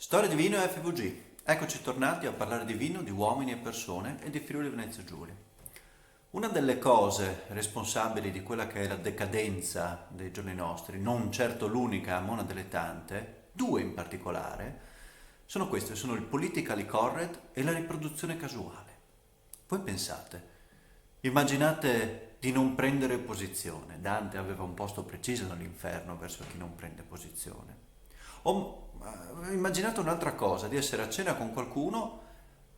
Storia di vino e FVG. Eccoci tornati a parlare di vino, di uomini e persone e di Friuli Venezia Giulia. Una delle cose responsabili di quella che è la decadenza dei giorni nostri, non certo l'unica, ma una delle tante, due in particolare, sono queste, sono il politically correct e la riproduzione casuale. Voi pensate, immaginate di non prendere posizione. Dante aveva un posto preciso nell'inferno verso chi non prende posizione. O immaginate un'altra cosa, di essere a cena con qualcuno,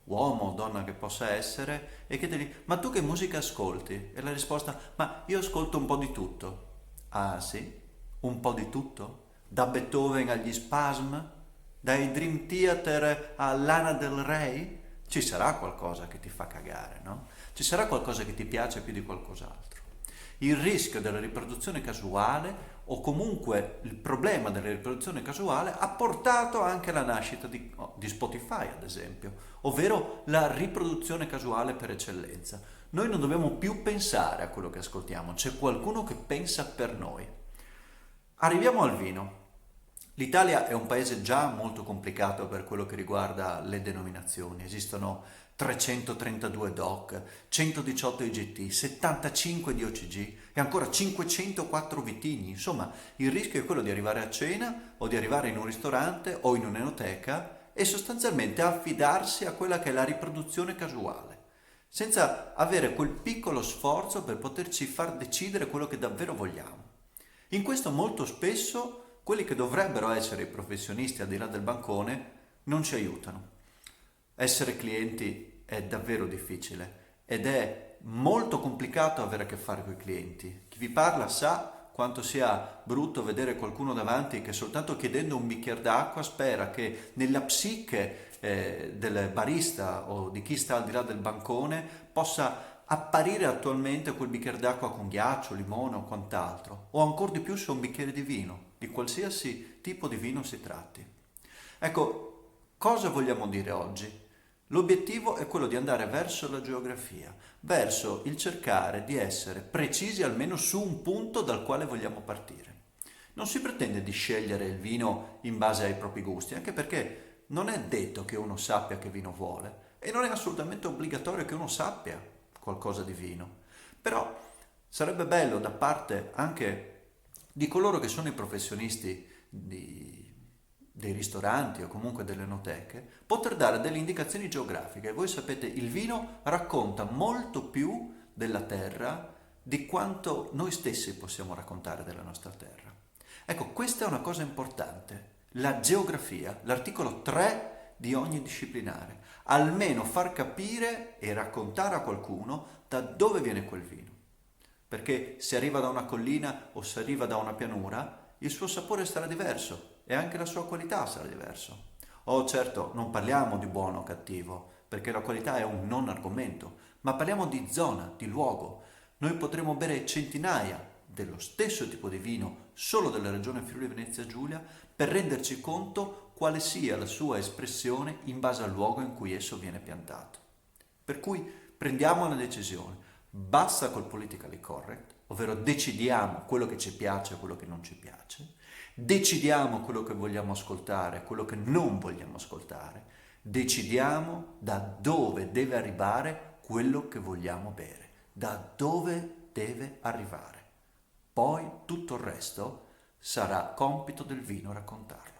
uomo o donna che possa essere, e chiedergli, ma tu che musica ascolti? E la risposta, ma io ascolto un po' di tutto. Ah sì? Un po' di tutto? Da Beethoven agli Spasm? Dai Dream Theater a Lana Del Rey? Ci sarà qualcosa che ti fa cagare, no? Ci sarà qualcosa che ti piace più di qualcos'altro. Il rischio della riproduzione casuale o comunque il problema della riproduzione casuale ha portato anche alla nascita di Spotify, ad esempio, ovvero la riproduzione casuale per eccellenza. Noi non dobbiamo più pensare a quello che ascoltiamo, c'è qualcuno che pensa per noi. Arriviamo al vino. L'Italia è un paese già molto complicato per quello che riguarda le denominazioni. Esistono 332 DOC, 118 IGT, 75 di OCG e ancora 504 vitigni. Insomma, il rischio è quello di arrivare a cena o di arrivare in un ristorante o in un'enoteca e sostanzialmente affidarsi a quella che è la riproduzione casuale, senza avere quel piccolo sforzo per poterci far decidere quello che davvero vogliamo. In questo molto spesso quelli che dovrebbero essere i professionisti al di là del bancone non ci aiutano. Essere clienti è davvero difficile ed è molto complicato avere a che fare con i clienti. Chi vi parla sa quanto sia brutto vedere qualcuno davanti che soltanto chiedendo un bicchiere d'acqua spera che nella psiche del barista o di chi sta al di là del bancone possa apparire attualmente quel bicchiere d'acqua con ghiaccio, limone o quant'altro, o ancora di più se è un bicchiere di vino, di qualsiasi tipo di vino si tratti. Ecco, cosa vogliamo dire oggi? L'obiettivo è quello di andare verso la geografia, verso il cercare di essere precisi almeno su un punto dal quale vogliamo partire. Non si pretende di scegliere il vino in base ai propri gusti, anche perché non è detto che uno sappia che vino vuole e non è assolutamente obbligatorio che uno sappia qualcosa di vino. Però sarebbe bello da parte anche di coloro che sono i professionisti dei ristoranti o comunque delle enoteche, poter dare delle indicazioni geografiche. Voi sapete, il vino racconta molto più della terra di quanto noi stessi possiamo raccontare della nostra terra. Ecco, questa è una cosa importante. La geografia, l'articolo 3 di ogni disciplinare, almeno far capire e raccontare a qualcuno da dove viene quel vino. Perché se arriva da una collina o se arriva da una pianura, il suo sapore sarà diverso e anche la sua qualità sarà diversa. Oh, certo, non parliamo di buono o cattivo, perché la qualità è un non argomento, ma parliamo di zona, di luogo. Noi potremo bere centinaia dello stesso tipo di vino solo della regione Friuli Venezia Giulia per renderci conto quale sia la sua espressione in base al luogo in cui esso viene piantato. Per cui prendiamo una decisione, basta col politically correct, ovvero decidiamo quello che ci piace e quello che non ci piace, decidiamo quello che vogliamo ascoltare e quello che non vogliamo ascoltare, decidiamo da dove deve arrivare quello che vogliamo bere, da dove deve arrivare. Poi tutto il resto sarà compito del vino raccontarlo.